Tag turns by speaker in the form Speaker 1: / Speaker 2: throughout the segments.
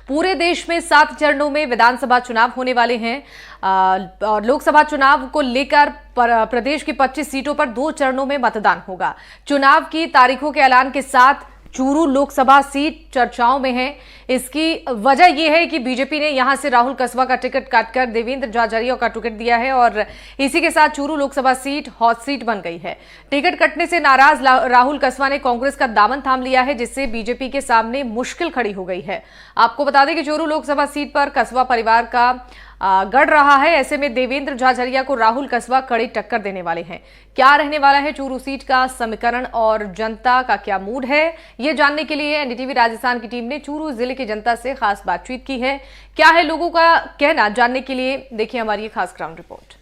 Speaker 1: पूरे देश में 7 चरणों में विधानसभा चुनाव होने वाले हैं और लोकसभा चुनाव को लेकर प्रदेश की 25 सीटों पर 2 चरणों में मतदान होगा। चुनाव की तारीखों के ऐलान के साथ चूरू लोकसभा सीट चर्चाओं में है। इसकी वजह यह है कि बीजेपी ने यहां से राहुल कसवा का टिकट काटकर देवेंद्र झाझड़िया का टिकट दिया है और इसी के साथ Churu Lok Sabha seat hot seat बन गई है। टिकट कटने से नाराज राहुल कसवा ने कांग्रेस का दामन थाम लिया है, जिससे बीजेपी के सामने मुश्किल खड़ी हो गई है। आपको बता दें कि चूरू लोकसभा सीट पर कसवा परिवार का गढ़ रहा है। ऐसे में देवेंद्र झाझड़िया को राहुल कसवा कड़ी टक्कर देने वाले हैं। क्या रहने वाला है चूरू सीट का समीकरण और जनता का क्या मूड है, ये जानने के लिए एनडीटीवी राजस्थान की टीम ने चूरू जिले की जनता से खास बातचीत की है। क्या है लोगों का कहना, जानने के लिए देखिए हमारी ये खास ग्राउंड रिपोर्ट।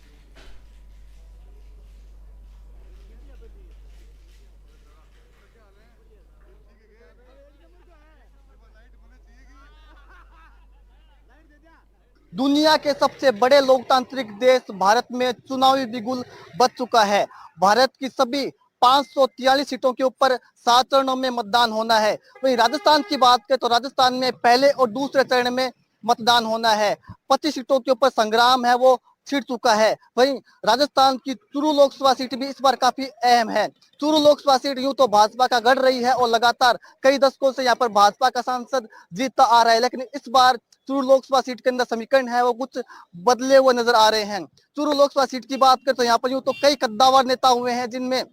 Speaker 2: दुनिया के सबसे बड़े लोकतांत्रिक देश भारत में चुनावी बिगुल बज चुका है। भारत की सभी 543 सीटों के ऊपर 7 चरणों में मतदान होना है। वहीं राजस्थान की बात करें तो राजस्थान में पहले और दूसरे चरण में मतदान होना है। 25 सीटों के ऊपर संग्राम है वो छिड़ चुका है। वहीं राजस्थान की चूरू लोकसभा सीट भी इस बार काफी अहम है। चूरू लोकसभा सीट यूं तो भाजपा का गढ़ रही है और लगातार कई दशकों से यहाँ पर भाजपा का सांसद जीतता आ रहा है, लेकिन इस बार चूरू लोकसभा सीट के अंदर समीकरण है वो कुछ बदले हुए नजर आ रहे हैं। चूरू लोकसभा सीट की बात करें तो यहाँ पर यूं तो कई कद्दावर नेता हुए हैं, जिनमें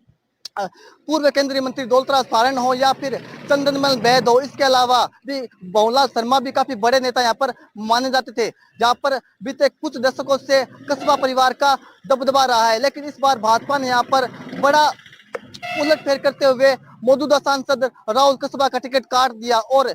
Speaker 2: पूर्व केंद्रीय मंत्री दौलतराज सारण हो या फिर चंदनमल बैद हो। इसके अलावा भी बहुलाल शर्मा भी काफी बड़े नेता यहाँ पर माने जाते थे, जहाँ पर बीते कुछ दशकों से कसबा परिवार का दबदबा रहा है। लेकिन इस बार भाजपा ने यहाँ पर बड़ा उलटफेर करते हुए मौजूदा सांसद राहुल कसबा का टिकट काट दिया और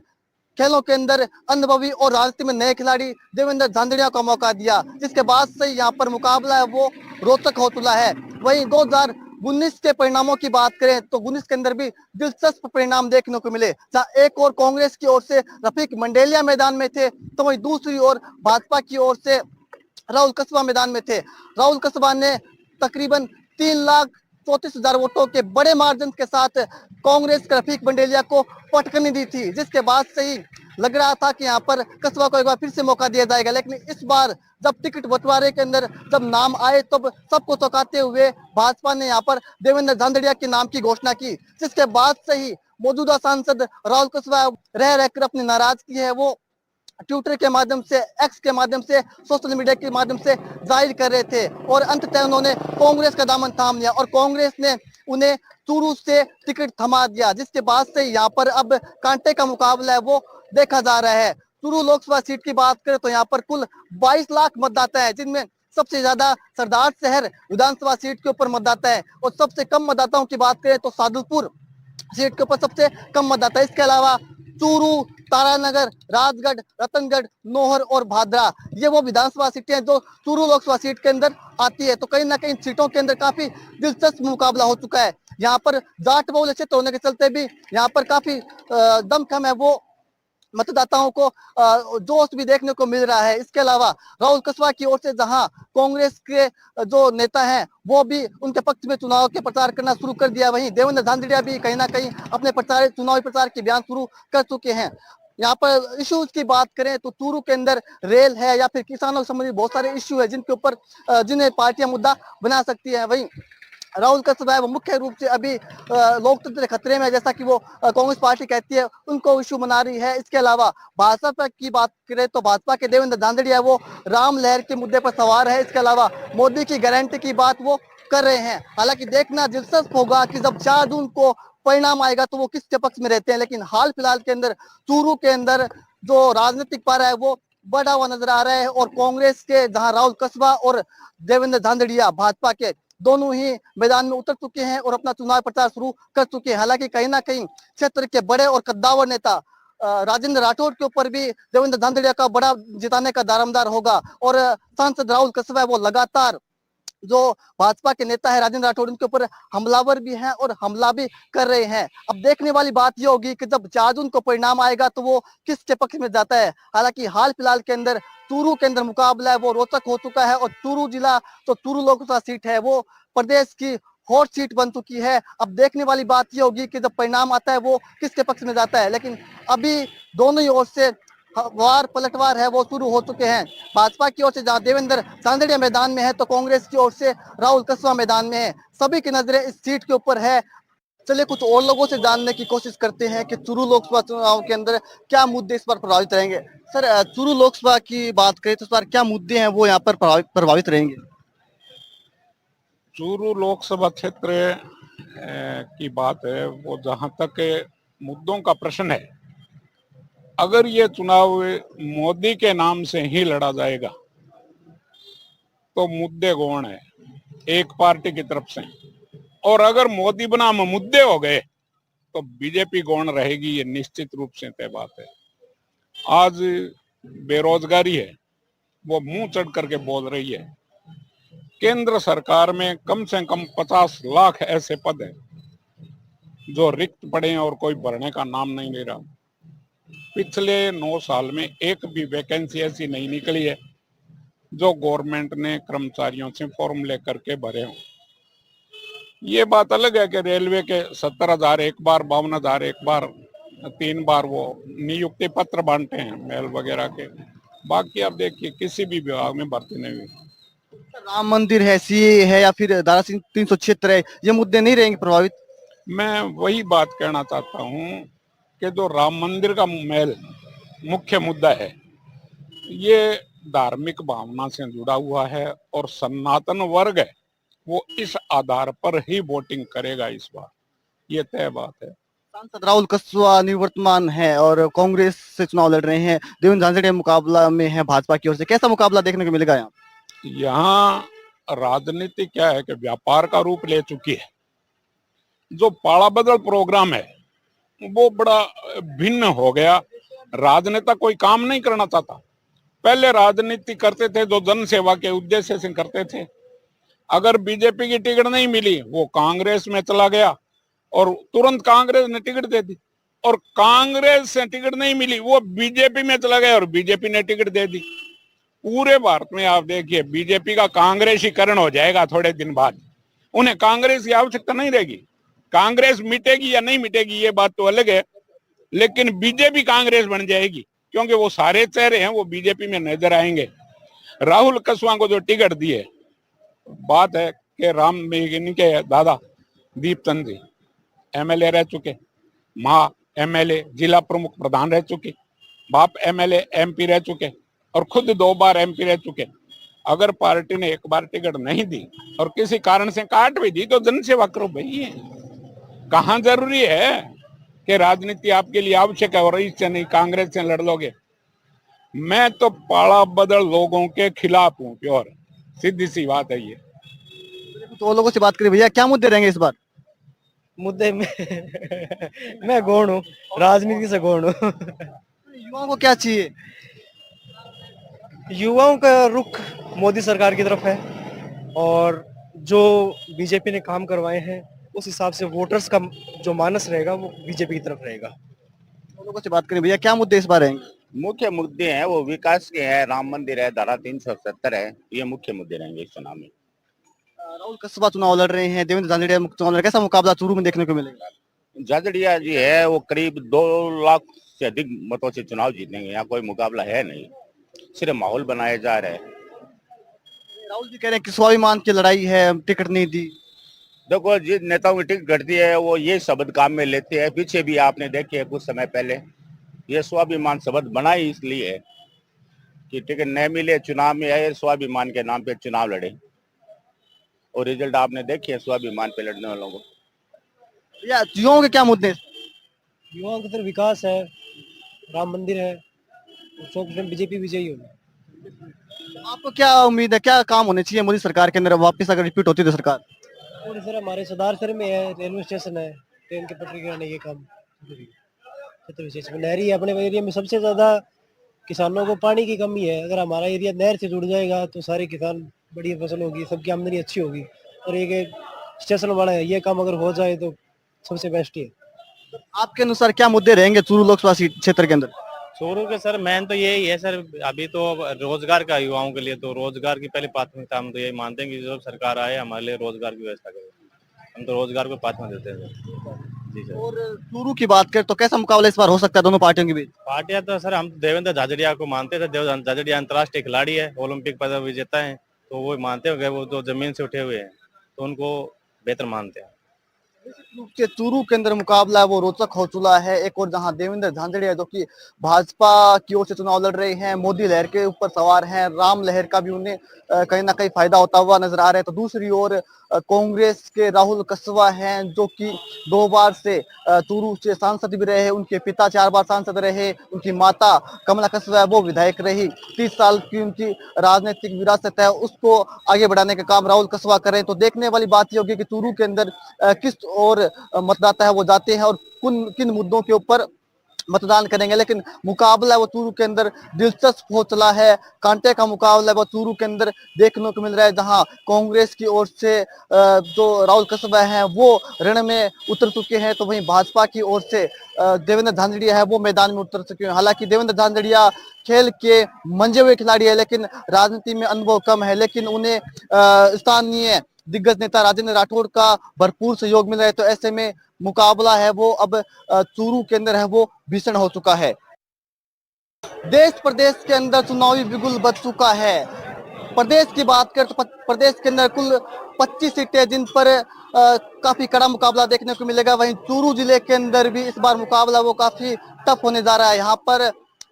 Speaker 2: खेलों के अंदर अनुभवी और राजनीति में नए खिलाड़ी देवेंद्र झाझड़िया को मौका दिया, जिसके बाद से यहाँ पर मुकाबला है वो रोचक हो चुका है। वहीं 2019 के परिणामों की बात करें तो 19 के अंदर भी दिलचस्प परिणाम देखने को मिले, जहाँ एक और कांग्रेस की ओर से रफीक मंडेलिया मैदान में थे तो वहीं दूसरी ओर भाजपा की ओर से राहुल कसबा मैदान में थे। राहुल कसबा ने तकरीबन 3,34,000 वोटों के बड़े मार्जिन के साथ कांग्रेस के रफीक मंडेलिया को पटकनी दी थी, जिसके बाद से ही लग रहा था कि यहाँ पर कसबा को एक बार फिर से मौका दिया जाएगा। लेकिन इस बार जब टिकट बंटवारे के अंदर जब नाम आए तब सबको चौंकाते हुए भाजपा ने यहाँ पर देवेंद्र झाझड़िया के नाम की घोषणा की, जिसके बाद से ही मौजूदा सांसद राहुल कसबा रह रहकर अपनी नाराजगी है वो ट्विटर के माध्यम से, एक्स के माध्यम से, सोशल मीडिया के माध्यम से जाहिर कर रहे थे और अंततः उन्होंने कांग्रेस का दामन थाम लिया और कांग्रेस ने उन्हें चूरू से टिकट थमा दिया, जिसके बाद से यहाँ पर अब कांटे का मुकाबला है वो देखा जा रहा है। चूरू लोकसभा सीट की बात करें तो यहाँ पर कुल 22 लाख मतदाता है, जिनमें सबसे ज्यादा सरदार शहर विधानसभा सीट के ऊपर मतदाता है और सबसे कम मतदाताओं की बात करें तो सादुलपुर सीट के ऊपर सबसे कम मतदाता है। इसके अलावा चूरू, तारानगर, राजगढ़, रतनगढ़, नोहर और भादरा, ये वो विधानसभा सीटें हैं जो चूरू लोकसभा सीट के अंदर आती है। तो कहीं ना कहीं सीटों के अंदर काफी दिलचस्प मुकाबला हो चुका है। यहाँ पर जाट बहुल क्षेत्र होने के चलते भी यहाँ पर काफी दमखम है वो मतदाताओं को जोश भी देखने को मिल रहा है। इसके अलावा राहुल कसबा की ओर से जहां कांग्रेस के जो नेता हैं वो भी उनके पक्ष में चुनाव के प्रचार करना शुरू कर दिया, वहीं देवेंद्र झाझड़िया भी कहीं ना कहीं अपने चुनावी प्रचार के बयान शुरू कर चुके हैं। यहाँ पर इश्यूज की बात करें तो चूरू के अंदर रेल है या फिर किसानों से संबंधित बहुत सारे इश्यू है जिनके ऊपर जिन्हें पार्टियां मुद्दा बना सकती है। वहीं राहुल कसबा है वो मुख्य रूप से अभी लोकतंत्र खतरे में, जैसा कि वो कांग्रेस पार्टी कहती है, उनको इशू मना रही है। इसके अलावा भाजपा की बात करें तो भाजपा के देवेंद्र झाझड़िया वो राम लहर के मुद्दे पर सवार है। इसके अलावा मोदी की गारंटी की बात वो कर रहे हैं। हालांकि देखना दिलचस्प होगा कि जब 4 जून को परिणाम आएगा तो वो किसके पक्ष में रहते हैं। लेकिन हाल फिलहाल के अंदर चूरू के अंदर जो राजनीतिक पारा है वो बढ़ा हुआ नजर आ रहा है और कांग्रेस के जहां राहुल कसबा और देवेंद्र झाझड़िया भाजपा के दोनों ही मैदान में उतर चुके हैं और अपना चुनाव प्रचार शुरू कर चुके हैं। हालांकि कहीं ना कहीं क्षेत्र के बड़े और कद्दावर नेता राजेंद्र राठौड़ के ऊपर भी देवेंद्र झाझड़िया का बड़ा जिताने का दारोमदार होगा और सांसद राहुल कसबा वो लगातार जो भाजपा के नेता है राजेंद्र राठौड़, उनके ऊपर हमलावर भी हैं और हमला भी कर रहे हैं। अब देखने वाली बात ये होगी कि जब 4 जून को परिणाम आएगा तो वो किसके पक्ष में जाता है। हालांकि हाल फिलहाल के अंदर चूरू के अंदर मुकाबला है वो रोचक हो चुका है और चूरू जिला तो चूरू लोकसभा सीट है वो प्रदेश की हॉट सीट बन चुकी है। अब देखने वाली बात ये होगी कि जब परिणाम आता है वो किसके पक्ष में जाता है। लेकिन अभी दोनों ही ओर से वार पलटवार है वो शुरू हो चुके हैं। भाजपा की ओर से जहां देवेंद्र झांझड़िया मैदान में है तो कांग्रेस की ओर से राहुल कसवा मैदान में है। सभी की नजरें इस सीट के ऊपर है। चलिए कुछ और लोगों से जानने की कोशिश करते हैं कि चुरू लोकसभा चुनाव के अंदर क्या मुद्दे इस पर प्रभावित रहेंगे। सर चुरू लोकसभा की बात करें तो इस बार क्या मुद्दे हैं वो यहाँ पर प्रभावित रहेंगे।
Speaker 3: चूरू लोकसभा क्षेत्र की बात है, वो जहां तक मुद्दों का प्रश्न है, अगर ये चुनाव मोदी के नाम से ही लड़ा जाएगा तो मुद्दे गौण है एक पार्टी की तरफ से, और अगर मोदी बनाम मुद्दे हो गए तो बीजेपी गौण रहेगी, ये निश्चित रूप से तय बात है। आज बेरोजगारी है वो मुंह चढ़ करके बोल रही है। केंद्र सरकार में कम से कम 50 लाख ऐसे पद हैं जो रिक्त पड़े हैं और कोई भरने का नाम नहीं ले रहा। पिछले 9 साल में एक भी वैकेंसी ऐसी नहीं निकली है जो गवर्नमेंट ने कर्मचारियों से फॉर्म लेकर के भरे हों। ये बात अलग है कि रेलवे के 70,000 एक बार, 52,000 एक बार, 3 बार वो नियुक्ति पत्र बांटे हैं मेल वगैरह के। बाकी आप देखिए किसी भी विभाग में भर्ती नहीं हुई।
Speaker 2: राम मंदिर है, सीए है या फिर धारा 376 है, ये मुद्दे नहीं रहेंगे प्रभावित।
Speaker 3: मैं वही बात कहना चाहता हूँ कि जो राम मंदिर का मेल मुख्य मुद्दा है, ये धार्मिक भावना से जुड़ा हुआ है और सनातन वर्ग है वो इस आधार पर ही वोटिंग करेगा इस बार, ये तय बात है।
Speaker 2: सांसद राहुल कसवा निवर्तमान है और कांग्रेस से चुनाव लड़ रहे हैं। देवेंद्र झांझड़िया मुकाबला में है भाजपा की ओर से। कैसा मुकाबला देखने को मिलेगा यहाँ?
Speaker 3: यहाँ राजनीति क्या है कि व्यापार का रूप ले चुकी है। जो पाड़ा बदल प्रोग्राम है वो बड़ा भिन्न हो गया। राजनेता कोई काम नहीं करना चाहता। पहले राजनीति करते थे जो जन सेवा के उद्देश्य से करते थे। अगर बीजेपी की टिकट नहीं मिली वो कांग्रेस में चला गया और तुरंत कांग्रेस ने टिकट दे दी, और कांग्रेस से टिकट नहीं मिली वो बीजेपी में चला गया और बीजेपी ने टिकट दे दी। पूरे भारत में आप देखिए बीजेपी का कांग्रेसीकरण हो जाएगा थोड़े दिन बाद। उन्हें कांग्रेस की आवश्यकता नहीं रहेगी। कांग्रेस मिटेगी या नहीं मिटेगी ये बात तो अलग है, लेकिन बीजेपी कांग्रेस बन जाएगी क्योंकि वो सारे चेहरे हैं वो बीजेपी में नजर आएंगे। राहुल कसवा को जो टिकट दिए, बात है कि राम मेघनी के दादा दीपचंद जी एमएलए रह चुके, माँ एमएलए जिला प्रमुख प्रधान रह चुके, बाप एमएलए एमपी रह चुके और खुद 2 बार एमपी रह चुके। अगर पार्टी ने एक बार टिकट नहीं दी और किसी कारण से काट भी दी तो जनसेवा करो भाई। कहाँ जरूरी है कि राजनीति आपके लिए आवश्यक है और इससे नहीं कांग्रेस से लड़ लोगे। मैं तो पाड़ा बदल लोगों के खिलाफ हूँ प्योर, सीधी सी बात है ये।
Speaker 2: तो लोगों से बात करें भैया, क्या मुद्दे रहेंगे इस बार?
Speaker 4: मुद्दे में मैं गौण हूँ, राजनीति से गौण हूँ।
Speaker 2: युवाओं को क्या चाहिए?
Speaker 4: युवाओं का रुख मोदी सरकार की तरफ है और जो बीजेपी ने काम करवाए हैं उस हिसाब से वोटर्स का जो मानस रहेगा वो बीजेपी की तरफ रहेगा।
Speaker 2: तो लोगों से बात करें भैया, क्या मुद्दे इस बार रहेंगे?
Speaker 5: मुख्य मुद्दे हैं वो विकास के हैं, राम मंदिर है, धारा 370 है, ये मुख्य मुद्दे रहेंगे इस चुनाव में।
Speaker 2: राहुल कसवा चुनाव लड़ रहे हैं, देवेंद्र झांझड़िया चुनाव लड़ रहे हैं। कैसा मुकाबला चूरू में देखने को मिलेगा?
Speaker 5: झाझड़िया जी है वो करीब 2 लाख से अधिक मतों से चुनाव जीतेंगे। यहाँ कोई मुकाबला है नहीं, सिर्फ माहौल बनाया जा रहा है।
Speaker 2: राहुल जी कह रहे हैं कि स्वाभिमान की लड़ाई है, टिकट नहीं दी।
Speaker 5: देखो जिस नेताओं की टिकट घटती है वो ये शब्द काम में लेते हैं। पीछे भी आपने देखे कुछ समय पहले ये स्वाभिमान शब्द बना ही इसलिए है कि टिकट नहीं मिले, चुनाव में आए, स्वाभिमान के नाम पे चुनाव लड़े और रिजल्ट आपने देखे स्वाभिमान पे लड़ने वालों को।
Speaker 2: या युवाओं के क्या मुद्दे?
Speaker 4: युवाओं की तरफ विकास है, राम मंदिर है, 100% बीजेपी विजयी होगी।
Speaker 2: आपको क्या उम्मीद है, क्या काम होने चाहिए मोदी सरकार के अंदर वापस अगर रिपीट होती तो सरकार?
Speaker 4: और सर हमारे सदार सर में है, रेलवे स्टेशन है, ट्रेन के पटरी गिराने ये काम विशेष नहरी है। अपने एरिया में सबसे ज्यादा किसानों को पानी की कमी है। अगर हमारा एरिया नहर से जुड़ जाएगा तो सारे किसान बढ़िया फसल होगी, सबकी आमदनी अच्छी होगी। और एक स्टेशन वाला है, ये काम अगर हो जाए तो सबसे बेस्ट ही है।
Speaker 2: आपके अनुसार क्या मुद्दे रहेंगे चूरू लोकसभा क्षेत्र के अंदर?
Speaker 6: चूरू के सर मेन तो यही है सर, अभी तो रोजगार का युवाओं के लिए तो रोजगार की पहले प्राथमिकता हम तो यही मानते हैं कि जो सरकार आए हमारे लिए रोजगार की व्यवस्था करे। हम तो रोजगार को प्राथमिकता देते हैं। जी सर।
Speaker 2: और चूरू की बात करें तो कैसा मुकाबला इस बार हो सकता है दोनों पार्टियों के बीच?
Speaker 6: पार्टियां तो सर हम देवेंद्र झाझड़िया को मानते थे। देवेंद्र झाझड़िया अंतर्राष्ट्रीय खिलाड़ी है, ओलंपिक पदक विजेता है, तो वो मानते हो गए, वो तो जमीन से उठे हुए हैं, तो उनको बेहतर मानते हैं।
Speaker 2: निश्चित रूप से चूरू के अंदर मुकाबला है वो रोचक हो चुका है। एक और जहां देवेंद्र झांझड़िया जो कि भाजपा की ओर से चुनाव लड़ रहे हैं, मोदी लहर के ऊपर सवार हैं, राम लहर का भी उन्हें कहीं ना कहीं फायदा होता हुआ नजर आ रहा है। तो दूसरी ओर कांग्रेस के राहुल कसवा हैं जो कि 2 बार से चूरू से सांसद भी रहे, उनके पिता 4 बार सांसद रहे, उनकी माता कमला कसवा है वो विधायक रही। 30 साल की उनकी राजनीतिक विरासत है, उसको आगे बढ़ाने का काम राहुल कसवा करें। तो देखने वाली बात ये होगी कि चूरू के अंदर किस और मतदाता है वो जाते हैं और किन मुद्दों के ऊपर मतदान करेंगे। लेकिन मुकाबला वो चूरू के अंदर दिलचस्प हो चला है, कांटे का मुकाबला वो चूरू के अंदर देखने को मिल रहा है, जहां कांग्रेस की ओर से जो राहुल कसबा हैं वो रण में उतर चुके हैं, तो वहीं भाजपा की ओर से देवेंद्र झांझड़िया है वो मैदान में उतर चुके हैं। हालांकि देवेंद्र झांझड़िया खेल के मंजे हुए खिलाड़ी है, लेकिन राजनीति में अनुभव कम है, लेकिन उन्हें स्थानीय दिग्गज नेता राजेंद्र राठौड़ का भरपूर सहयोग मिल रहा है। तो ऐसे में मुकाबला है वो अब चूरू के अंदर है वो भीषण हो चुका है। देश प्रदेश के अंदर चुनावी बिगुल बच चुका है। प्रदेश की बात करें तो प्रदेश के अंदर कुल 25 सीटें जिन पर काफी कड़ा मुकाबला देखने को मिलेगा। वहीं चूरू जिले के अंदर भी इस बार मुकाबला वो काफी टफ होने जा रहा है। यहाँ पर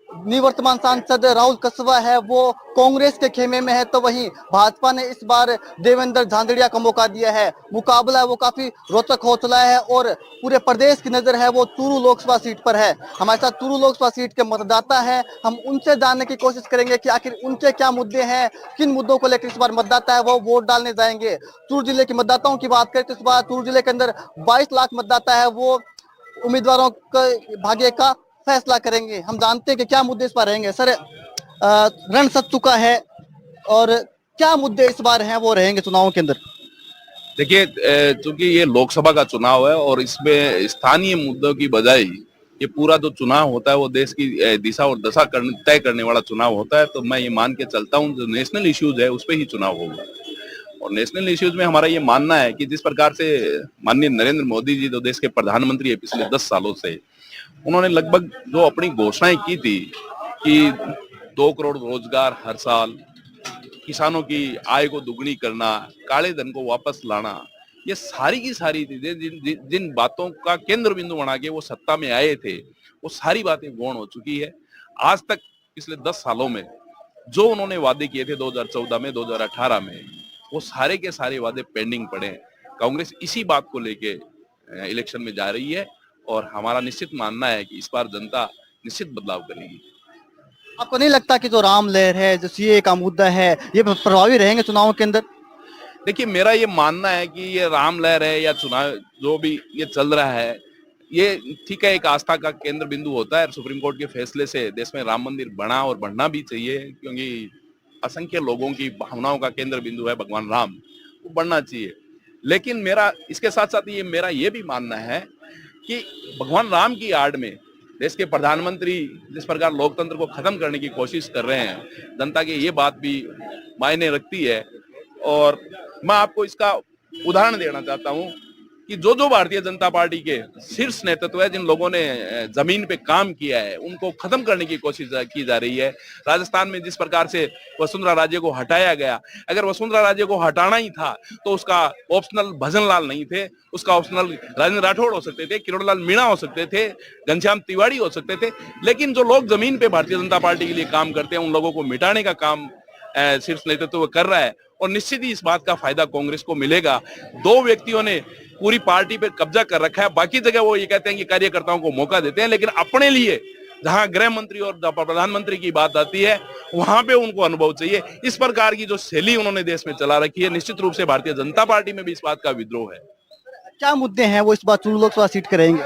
Speaker 2: निवर्तमान सांसद राहुल कसवा है वो कांग्रेस के खेमे में है, तो वहीं भाजपा ने इस बार देवेंद्र झांझड़िया को मौका दिया है। मुकाबला है वो काफी रोचक हो चला है और पूरे प्रदेश की नजर है वो चूरू लोकसभा सीट पर है। हमारे साथ चूरू लोकसभा सीट के मतदाता हैं, हम उनसे जानने की कोशिश करेंगे कि आखिर उनके क्या मुद्दे हैं, किन मुद्दों को लेकर इस बार मतदाता है वो वोट डालने जाएंगे। चूरू जिले के मतदाताओं की बात करें तो इस बार चूरू जिले के अंदर 22 लाख मतदाता है वो उम्मीदवारों के भाग्य का फैसला करेंगे। हम जानते हैं कि क्या मुद्दे इस बार रहेंगे। सर, रण सज चुका है और क्या मुद्दे इस बार हैं वो रहेंगे चुनावों के अंदर?
Speaker 7: देखिए, चूंकि ये लोकसभा का चुनाव है और इसमें स्थानीय मुद्दों की बजाय ये पूरा जो चुनाव होता है वो देश की दिशा और दशा तय करने वाला चुनाव होता है, तो मैं ये मान के चलता हूँ जो नेशनल इश्यूज है उस पर ही चुनाव होगा। और नेशनल इश्यूज में हमारा ये मानना है कि जिस प्रकार से माननीय नरेंद्र मोदी जी जो देश के प्रधानमंत्री है पिछले 10 सालों से, उन्होंने लगभग जो अपनी घोषणाएं की थी कि 2 करोड़ रोजगार हर साल, किसानों की आय को दुगनी करना, काले धन को वापस लाना, ये सारी की सारी चीजें जिन बातों का केंद्र बिंदु बना के वो सत्ता में आए थे, वो सारी बातें गौण हो चुकी है। आज तक पिछले 10 सालों में जो उन्होंने वादे किए थे 2014 में, 2018 में, वो सारे के सारे वादे पेंडिंग पड़े हैं। कांग्रेस इसी बात को लेके इलेक्शन में जा रही है और हमारा निश्चित मानना है कि इस बार जनता निश्चित बदलाव करेगी।
Speaker 2: आपको नहीं लगता कि जो राम लहर है, जो सीए का मुद्दा है, ये प्रभावी रहेंगे चुनावों के अंदर?
Speaker 7: देखिए, मेरा ये मानना है कि ये राम लहर है या चुनाव जो भी ये चल रहा है, ये ठीक है, एक आस्था का केंद्र बिंदु होता है। सुप्रीम कोर्ट के फैसले से देश में राम मंदिर बना और बढ़ना भी चाहिए, क्योंकि असंख्य लोगों की भावनाओं का केंद्र बिंदु है भगवान राम, वो बढ़ना चाहिए। लेकिन मेरा इसके साथ साथ मेरा ये भी मानना है कि भगवान राम की आड़ में देश के प्रधानमंत्री जिस प्रकार लोकतंत्र को खत्म करने की कोशिश कर रहे हैं, जनता की ये बात भी मायने रखती है। और मैं आपको इसका उदाहरण देना चाहता हूं कि जो भारतीय जनता पार्टी के शीर्ष नेतृत्व है, जिन लोगों ने जमीन पे काम किया है, उनको खत्म करने की कोशिश की जा रही है। राजस्थान में जिस प्रकार से वसुंधरा राजे को हटाया गया, अगर वसुंधरा राजे को हटाना ही था तो उसका ऑप्शनल भजन लाल नहीं थे, उसका ऑप्शनल राजेंद्र राठौड़ हो सकते थे, किरोड़ लाल मीणा हो सकते थे, घनश्याम तिवारी हो सकते थे। लेकिन जो लोग जमीन पे भारतीय जनता पार्टी के लिए काम करते हैं, उन लोगों को मिटाने का काम शीर्ष नेतृत्व कर रहा है और निश्चित ही इस बात का फायदा कांग्रेस को मिलेगा। 2 व्यक्तियों ने पूरी पार्टी पे कब्जा कर रखा है, बाकी जगह वो ये कहते हैं कि कार्यकर्ताओं को मौका देते हैं, लेकिन अपने लिए जहां गृह मंत्री और प्रधानमंत्री की बात आती है वहां पे उनको अनुभव चाहिए। इस प्रकार की जो शैली उन्होंने देश में चला रखी है, निश्चित रूप से भारतीय जनता पार्टी में भी इस बात का विद्रोह है।
Speaker 2: क्या मुद्दे हैं वो इस बार चूरू लोकसभा सीट के रहेंगे?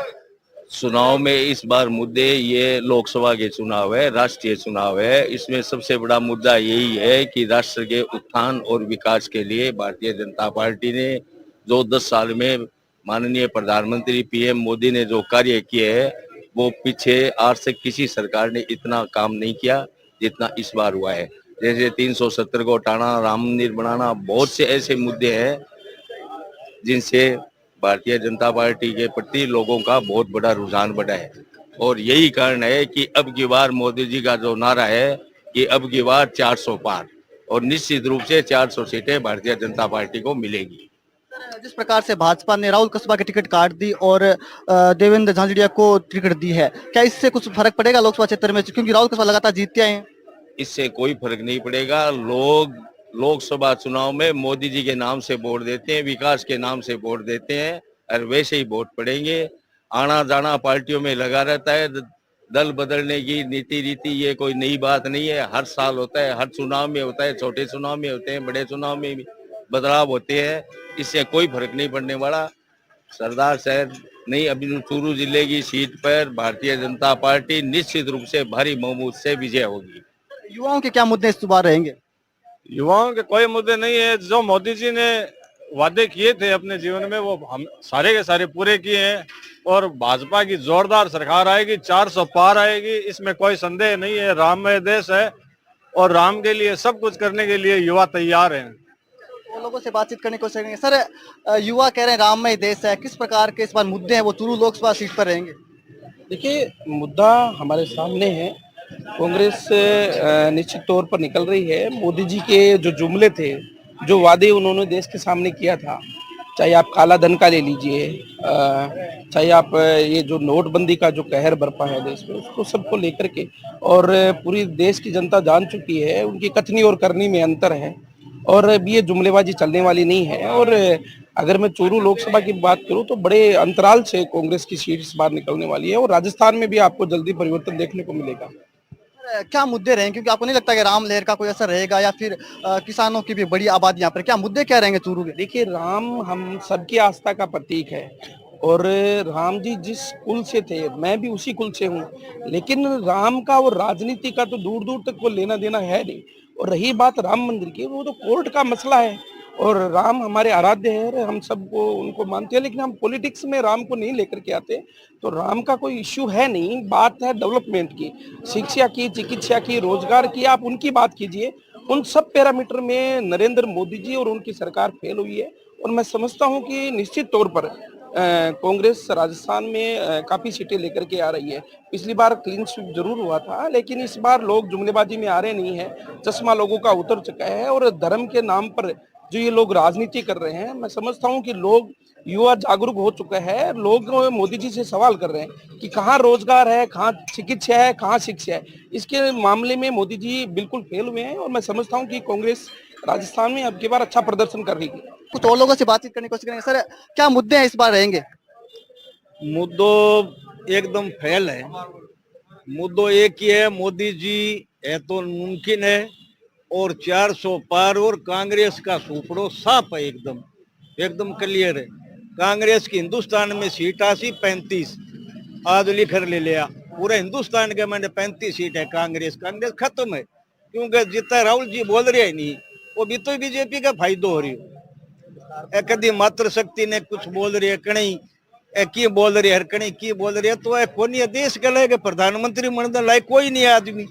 Speaker 8: चुनाव में इस बार मुद्दे, ये लोकसभा के चुनाव है, राष्ट्रीय चुनाव है, इसमें सबसे बड़ा मुद्दा यही है कि राष्ट्र के उत्थान और विकास के लिए भारतीय जनता पार्टी ने जो 10 साल में माननीय प्रधानमंत्री पीएम मोदी ने जो कार्य किए हैं, वो पीछे आज से किसी सरकार ने इतना काम नहीं किया जितना इस बार हुआ है। जैसे 370 को हटाना, राम मंदिर बनाना, बहुत से ऐसे मुद्दे हैं जिनसे भारतीय जनता पार्टी के प्रति लोगों का बहुत बड़ा रुझान बढ़ा है और यही कारण है कि अब की बार मोदी जी का जो नारा है कि अब की बार 400 पार और निश्चित रूप से 400 सीटें भारतीय जनता पार्टी को मिलेगी।
Speaker 2: जिस प्रकार से भाजपा ने राहुल कसबा की टिकट काट दी और देवेंद्र झाझड़िया को टिकट दी है, क्या इससे कुछ फर्क पड़ेगा लोकसभा क्षेत्र में, क्योंकि राहुल कसबा लगातार जीतते आए हैं?
Speaker 8: इससे कोई फर्क नहीं पड़ेगा। लोग लोकसभा चुनाव में मोदी जी के नाम से वोट देते हैं, विकास के नाम से वोट देते हैं और वैसे ही वोट पड़ेंगे। आना जाना पार्टियों में लगा रहता है, दल बदलने की नीति रीति ये कोई नई बात नहीं है, हर साल होता है, हर चुनाव में होता है, छोटे चुनाव में होते हैं, बड़े चुनाव में भी बदलाव होते हैं, इससे कोई फर्क नहीं पड़ने वाला। सरदार शहर नहीं, अभी चूरू जिले की सीट पर भारतीय जनता पार्टी निश्चित रूप से भारी बहुमत से विजय होगी।
Speaker 2: युवाओं के क्या मुद्दे इस बार रहेंगे?
Speaker 6: युवाओं के कोई मुद्दे नहीं है। जो मोदी जी ने वादे किए थे अपने जीवन में वो हम सारे के सारे पूरे किए हैं और भाजपा की जोरदार सरकार आएगी, 400 पार आएगी, इसमें कोई संदेह नहीं है। राममय देश है और राम के लिए सब कुछ करने के लिए युवा तैयार हैं।
Speaker 2: वो लोगों से बातचीत करने की कोशिश करेंगे। सर, युवा कह रहे हैं राममय देश है, किस प्रकार के इस बार मुद्दे हैं वो चूरू लोकसभा सीट पर रहेंगे?
Speaker 9: देखिए, मुद्दा हमारे सामने है। कांग्रेस निश्चित तौर पर निकल रही है। मोदी जी के जो जुमले थे, जो वादे उन्होंने देश के सामने किया था, चाहे आप काला धन का ले लीजिए, चाहे आप ये जो नोटबंदी का जो कहर बरपा है देश में, उसको सबको लेकर के, और पूरी देश की जनता जान चुकी है उनकी कथनी और करनी में अंतर है और अभी ये जुमलेबाजी चलने वाली नहीं है। और अगर मैं चूरू लोकसभा की बात करूं तो बड़े अंतराल से कांग्रेस की सीट इस बार निकलने वाली है और राजस्थान में भी आपको जल्दी परिवर्तन देखने को मिलेगा।
Speaker 2: क्या मुद्दे रहेंगे, क्योंकि आपको नहीं लगता कि राम लहर का कोई असर रहेगा या फिर किसानों की भी बड़ी आबादी यहाँ पर, क्या मुद्दे क्या रहेंगे चूरू के?
Speaker 9: देखिए, राम हम सबकी आस्था का प्रतीक है और राम जी जिस कुल से थे मैं भी उसी कुल से हूँ, लेकिन राम का और राजनीति का तो दूर दूर तक कोई लेना देना है नहीं। और रही बात राम मंदिर की, वो तो कोर्ट का मसला है और राम हमारे आराध्य है, हम सबको उनको मानते हैं, लेकिन हम पॉलिटिक्स में राम को नहीं लेकर के आते। तो राम का कोई इश्यू है नहीं, बात है डेवलपमेंट की, शिक्षा की, चिकित्सा की, रोजगार की, आप उनकी बात कीजिए। उन सब पैरामीटर में नरेंद्र मोदी जी और उनकी सरकार फेल हुई है और मैं समझता हूं कि निश्चित तौर पर कांग्रेस राजस्थान में काफी सीटें लेकर के आ रही है। पिछली बार क्लीन स्वीप जरूर हुआ था, लेकिन इस बार लोग जुमलेबाजी में आ रहे नहीं है, चश्मा लोगों का उतर चुका है और धर्म के नाम पर जो ये लोग राजनीति कर रहे हैं, मैं समझता हूं कि लोग युवा जागरूक हो चुका है। लोग मोदी जी से सवाल कर रहे हैं कि कहाँ रोजगार है, कहाँ चिकित्सा है, कहाँ शिक्षा है। इसके मामले में मोदी जी बिल्कुल फेल हुए हैं और मैं समझता हूं कि कांग्रेस राजस्थान में अब की बार अच्छा प्रदर्शन कर रही है।
Speaker 2: कुछ और लोगों से बातचीत करने की कोशिश करेंगे। सर, क्या मुद्दे हैं इस बार रहेंगे?
Speaker 10: मुद्दों एकदम फेल है। मुद्दों एक ही है, मोदी जी है तो मुमकिन है और 400 पार और कांग्रेस का सुपड़ो साफ है, एकदम क्लियर है। कांग्रेस की हिंदुस्तान में सीट आसी 35, आज लिखर ले लिया पूरे हिंदुस्तान के मैंने 35 सीट है कांग्रेस खत्म है, क्योंकि जितना राहुल जी बोल रहे हैं नहीं वो भी तो बीजेपी का फायदो हो रही है। कदी मात्र शक्ति ने कुछ बोल रही है, कणी की बोल रही है, कणी की बोल रही है, तो कोई देश के लायक प्रधानमंत्री मंडल लायक कोई नहीं है आदमी।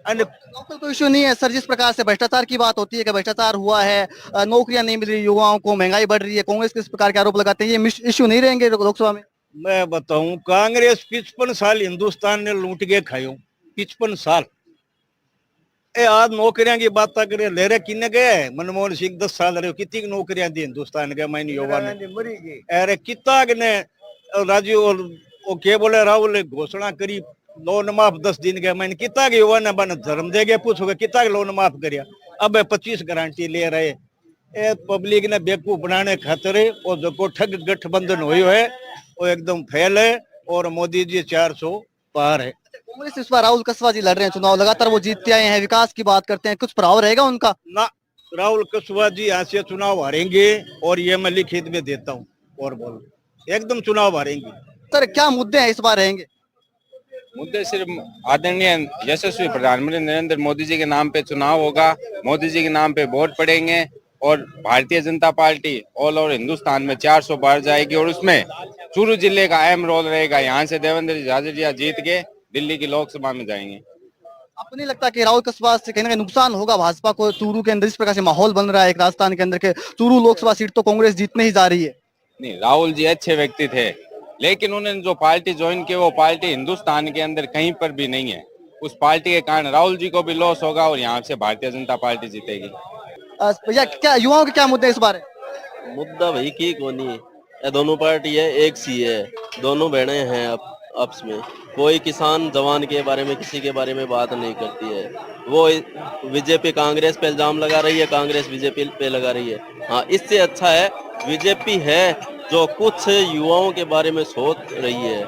Speaker 2: लोकल कोई इश्यू नहीं है सर, जिस प्रकार से भ्रष्टाचार की बात होती है कि भ्रष्टाचार हुआ है, नौकरियां नहीं मिल रही युवाओं को, महंगाई बढ़ रही है, कांग्रेस किस प्रकार के आरोप लगाते हैं, ये इश्यू नहीं रहेंगे लोकसभा में?
Speaker 10: मैं बताऊं, कांग्रेस 55 साल हिंदुस्तान ने लूट के खायो, 55 साल। आज नौकरियां की बात करे, ले रहे किन्ने गए है, मनमोहन सिंह 10 साल रहे, कितनी नौकरियां दी हिंदुस्तान के मैंने युवा ने, अरे कितना ने राजीव के बोले राहुल ने घोषणा करी लोन माफ 10 दिन के, मैंने कितना के युवा ने बन धर्म दे गए, पूछोगे कितना लोन माफ करिया, अब 25 गारंटी ले रहे। पब्लिक ने बेवकूफ बनाने खातिर और जो ठग गठबंधन हुई है वो एकदम फेल है और मोदी जी 400 पार है।
Speaker 2: कांग्रेस इस बार राहुल कसवा जी लड़ रहे हैं चुनाव, लगातार वो जीतते आए हैं, विकास की बात करते हैं, कुछ प्रभाव रहेगा उनका?
Speaker 10: ना, राहुल कसवा जी यहाँ से चुनाव हारेंगे और ये मैं लिखित में देता हूँ और बोलो एकदम चुनाव हारेंगे।
Speaker 2: सर, क्या मुद्दे हैं इस बार रहेंगे?
Speaker 11: मुद्दे सिर्फ आदरणीय यशस्वी प्रधानमंत्री नरेंद्र मोदी जी के नाम पे चुनाव होगा, मोदी जी के नाम पे वोट पड़ेंगे और Bharatiya Janata party all over Hindustan में 400 पार जाएगी और उसमें चूरू जिले का अहम रोल रहेगा। यहाँ से देवेंद्र झाझड़िया जीत के दिल्ली की लोकसभा में जाएंगे।
Speaker 2: आपको नहीं लगता कि राहुल कसबा से कहीं ना कहीं नुकसान होगा भाजपा को चूरू के अंदर, इस प्रकार से माहौल बन रहा है एक राजस्थान के अंदर के चूरू लोकसभा सीट तो कांग्रेस जीतने ही जा रही है?
Speaker 11: नहीं, राहुल जी अच्छे व्यक्ति थे, लेकिन उन्होंने जो पार्टी ज्वाइन की वो पार्टी हिंदुस्तान के अंदर कहीं पर भी नहीं है। उस पार्टी के कारण राहुल जी को भी लॉस होगा और यहाँ से भारतीय जनता पार्टी जीतेगी।
Speaker 2: भैया क्या युवाओं के क्या मुद्दे हैं इस बारे?
Speaker 12: मुद्दा भाई की कोनी है, ये दोनों पार्टी है एक सी है, दोनों बहने हैं आपस में। कोई किसान जवान के बारे में किसी के बारे में बात नहीं करती है। वो बीजेपी कांग्रेस पे इल्जाम लगा रही है, कांग्रेस बीजेपी पे लगा रही है। हाँ, इससे अच्छा है बीजेपी है जो कुछ युवाओं के बारे में सोच रही है।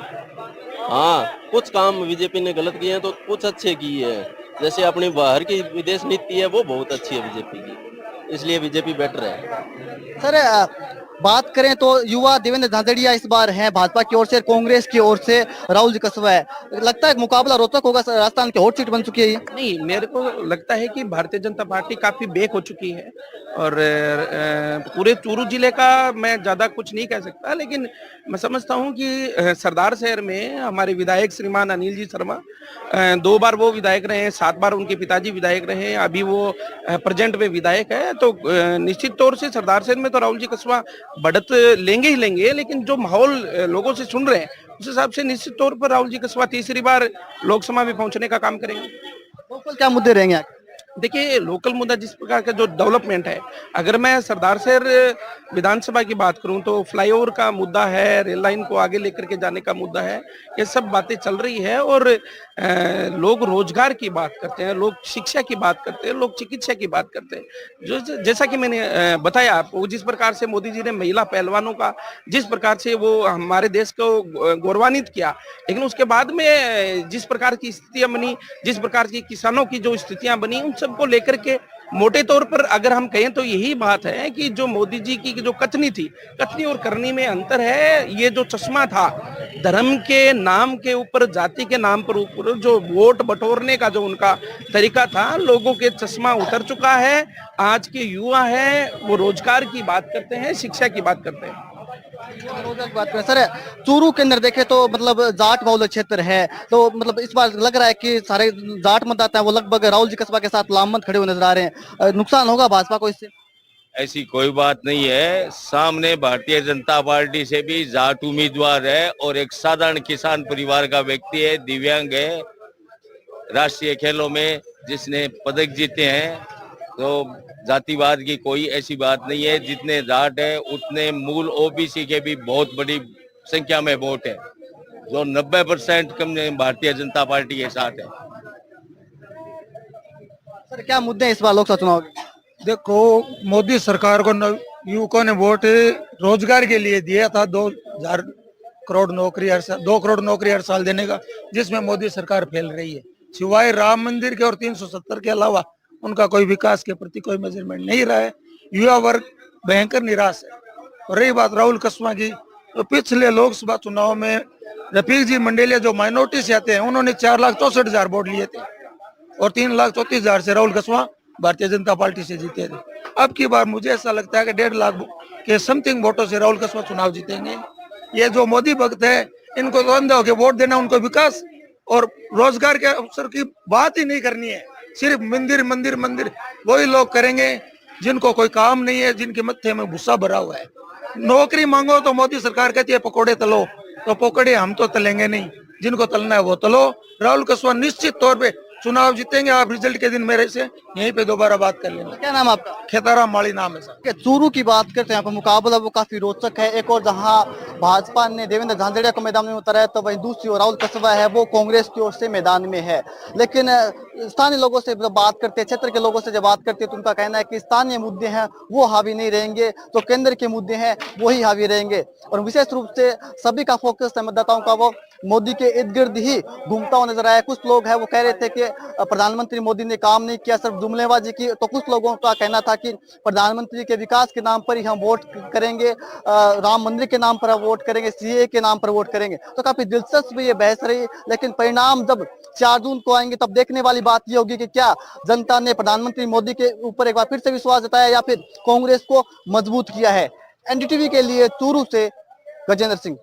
Speaker 12: हाँ, कुछ काम बीजेपी ने गलत किए हैं तो कुछ अच्छे किए हैं। जैसे अपनी बाहर की विदेश नीति है वो बहुत अच्छी है बीजेपी की, इसलिए बीजेपी बेटर है।
Speaker 2: सर बात करें तो युवा देवेंद्र झाझड़िया इस बार हैं भाजपा की ओर से, कांग्रेस की ओर से राहुल जी कसवा है। लगता है मुकाबला रोचक होगा, राजस्थान की हॉट सीट बन चुकी है ये।
Speaker 9: नहीं, मेरे को लगता है कि भारतीय जनता पार्टी काफी बेक हो चुकी है और पूरे चूरू जिले का मैं ज्यादा कुछ नहीं कह सकता, लेकिन मैं समझता हूं कि सरदार शहर में हमारे विधायक श्रीमान अनिल जी शर्मा 2 बार वो विधायक रहे हैं, 7 बार उनके पिताजी विधायक रहे हैं, अभी वो प्रेजेंट में विधायक है। तो निश्चित तौर से सरदार शहर में तो राहुल जी कसवा बढ़त लेंगे ही लेंगे, लेकिन जो माहौल लोगों से सुन रहे हैं उस हिसाब से निश्चित तौर पर राहुल जी कसवा तीसरी बार लोकसभा में पहुंचने का काम करेंगे।
Speaker 2: लोकल क्या मुद्दे रहेंगे?
Speaker 9: देखिए, लोकल मुद्दा जिस प्रकार का जो डेवलपमेंट है, अगर मैं सरदार शहर विधानसभा की बात करूं तो फ्लाईओवर का मुद्दा है, रेल लाइन को आगे लेकर के जाने का मुद्दा है, ये सब बातें चल रही है। और लोग रोजगार की बात करते हैं, लोग शिक्षा की बात करते हैं, लोग चिकित्सा की बात करते हैं। जो जैसा कि मैंने बताया आपको, जिस प्रकार से मोदी जी ने महिला पहलवानों का जिस प्रकार से वो हमारे देश को गौरवान्वित किया, लेकिन उसके बाद में जिस प्रकार की स्थितियां बनी, जिस प्रकार की किसानों की जो स्थितियां बनी, उन सबको लेकर के मोटे तौर पर अगर हम कहें तो यही बात है कि जो मोदी जी की जो कथनी थी, कथनी और करनी में अंतर है। ये जो चश्मा था धर्म के नाम के ऊपर, जाति के नाम पर ऊपर जो वोट बटोरने का जो उनका तरीका था, लोगों के चश्मा उतर चुका है। आज के युवा है वो रोजगार की बात करते हैं, शिक्षा की बात करते हैं।
Speaker 2: रोजगार की बात करें सर, चूरू के अंदर देखें तो मतलब जाट बहुल क्षेत्र है, तो मतलब इस बार लग रहा है कि सारे जाट मतदाता हैं वो लगभग राहुल जी कसबा के साथ लामबंद खड़े हुए नजर आ रहे हैं। नुकसान होगा भाजपा को इससे?
Speaker 8: ऐसी कोई बात नहीं है। सामने भारतीय जनता पार्टी से भी जाट उम्मीदवार है और एक साधारण किसान परिवार का व्यक्ति है, दिव्यांग है, राष्ट्रीय खेलों में जिसने पदक जीते हैं। तो जातिवाद की कोई ऐसी बात नहीं है। जितने जाट है उतने मूल ओबीसी के भी बहुत बड़ी संख्या में वोट है, जो 90% कम भारतीय जनता पार्टी के साथ है।
Speaker 2: सर क्या मुद्दे हैं इस बार लोकसभा चुनाव के?
Speaker 13: देखो, मोदी सरकार को युवकों ने वोट रोजगार के लिए दिया था, 2 करोड़ नौकरी हर साल देने का, जिसमें मोदी सरकार फैल रही है। सिवाय राम मंदिर के और 370 के अलावा उनका कोई विकास के प्रति कोई मेजरमेंट नहीं रहा है। युवा वर्ग भयंकर निराश है। और रही बात राहुल कसवा की, तो पिछले लोकसभा चुनाव में रफीक जी मंडेलिया जो माइनॉरिटी से आते हैं, उन्होंने 4,64,000 वोट लिए थे और 3,34,000 से राहुल कसवा भारतीय जनता पार्टी से जीते थे। अब की बार मुझे ऐसा लगता है कि 1.5 लाख के समथिंग वोटों से राहुल कसवा चुनाव जीतेंगे। ये जो मोदी भक्त है, इनको तो अंधे होकर वोट देना, उनको विकास और रोजगार के अवसर की बात ही नहीं करनी है। सिर्फ मंदिर मंदिर मंदिर वही लोग करेंगे जिनको कोई काम नहीं है, जिनके मत्थे में भूसा भरा हुआ है। नौकरी मांगो तो मोदी सरकार कहती है पकोड़े तलो, तो पकोड़े हम तो तलेंगे नहीं, जिनको तलना है वो तलो। राहुल कसवा निश्चित तौर पे चुनाव जीतेंगे। आप रिजल्ट के दिन मेरे से यहीं पे दोबारा बात कर लेना।
Speaker 2: क्या नाम आपका?
Speaker 13: खेताराम माली नाम है सर।
Speaker 2: चूरू की बात करते हैं, यहाँ पर मुकाबला वो काफी रोचक है। एक और जहाँ भाजपा ने देवेंद्र झाझड़िया को मैदान में उतारा है, तो वहीं दूसरी ओर राहुल कसवा है वो कांग्रेस की ओर से मैदान में है। लेकिन स्थानीय लोगों से जब बात करते हैं, क्षेत्र के लोगों से जब बात करते हैं, तो उनका कहना है कि स्थानीय मुद्दे हैं वो हावी नहीं रहेंगे, तो केंद्र के मुद्दे हैं वही हावी रहेंगे। और विशेष रूप से सभी का फोकस मतदाताओं का वो मोदी के इर्द गिर्द ही घूमता हुआ नजर आया। कुछ लोग हैं वो कह रहे थे कि प्रधानमंत्री मोदी ने काम नहीं किया, सिर्फ जुमलेबाजी की, तो कुछ लोगों का कहना था कि प्रधानमंत्री के विकास के नाम पर ही हम वोट करेंगे, राम मंदिर के नाम पर हम वोट करेंगे, सीए के नाम पर वोट करेंगे। तो काफी दिलचस्प ये बहस रही, लेकिन परिणाम जब 4 जून को आएंगे तब देखने वाली बात ये होगी कि क्या जनता ने प्रधानमंत्री मोदी के ऊपर एक बार फिर से विश्वास जताया या फिर कांग्रेस को मजबूत किया है। एनडीटीवी के लिए चूरू से गजेंद्र सिंह।